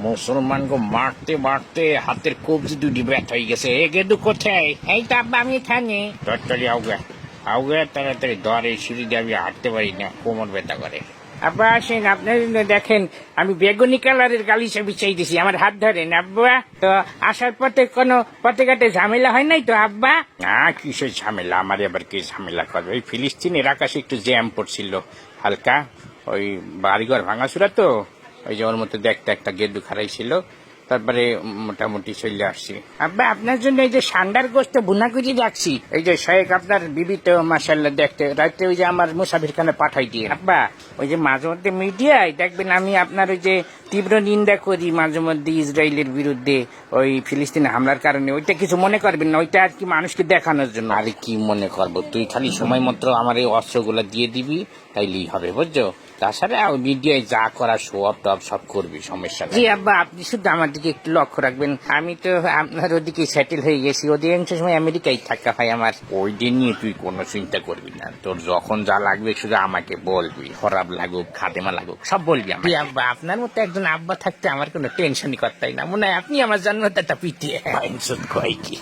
মুসলমানকে মারতে মারতে হাতের কবজি দুটি ব্যথা হয়ে গেছে। এ গেদু কোথায়? এই তো আব্বা আমি এখানে। তাড়াতাড়ি আউগে আউগে, তাড়াতাড়ি ধরে, সিঁড়ি দিয়ে আমি হাঁটতে পারি না, কোমর ব্যথা করে। আব্বা আসেন, আপনার দেখেন আমি বেগুনি কালারের গালিচা বিছাই দিছি, আমার হাত ধরেন আব্বা। তো আসার পথে কোনো পথে ঘাটে ঝামেলা হয় নাই তো আব্বা? না, কিসের ঝামেলা, আমার আবার কি ঝামেলা করবে? ওই ফিলিস্তিনের আকাশে একটু জ্যাম পড়ছিল হালকা, ওই বাড়িঘর ভাঙাচুরা তো, ওই যে ওর মধ্যে দেখতে একটা গেদু খারাইছিল, তারপরে মোটামুটি চলে আসছি। আব্বা আপনার জন্য এই যে সান্ডার গোস্ত ভুনা করে রাখছি, এই যে শেখ আপনার বিবি তো মাশাআল্লাহ দেখতে, রাতে ওই যে আমার মুসাফির খানে পাঠাই দিয়ে। আব্বা ওই যে মাঝে মধ্যে মিডিয়ায় দেখবেন আমি আপনার ওই যে তীব্র নিন্দা করি মাঝে মধ্যে ইসরায়েলের বিরুদ্ধে ওই ফিলিস্তিনে হামলার কারণে, ওইটা কিছু মনে করবেন না, ওইটা আর কি মানুষকে দেখানোর জন্য। আরে কি মনে করবো, তুই খালি সময় মতো আমার এই অস্ত্রগুলো দিয়ে দিবি, তাইলেই হবে, বুঝছো? তাছাড়া মিডিয়ায় যা করা শো অফ টপ সব করবি, সমস্যা নেই। জি আব্বা, আপনি শুধু আমার দিকে একটু লক্ষ্য রাখবেন, আমি তো আপনার ওদিকে সেটেল হয়ে গেছি, অধিকাংশ সময় আমেরিকায় থাকা হয় আমার। ওই দিন নিয়ে তুই কোনো চিন্তা করবি না, তোর যখন যা লাগবে শুধু আমাকে বলবি, খারাপ লাগুক খাদেমা লাগুক সব বলবি আমাকে। আব্বা আপনার মতো একজন আব্বা থাকতে আমার কোনো টেনশনই করতেই না, মনে হয় আপনি আমার জন্মদাতা পিটিয়ে কয় কি।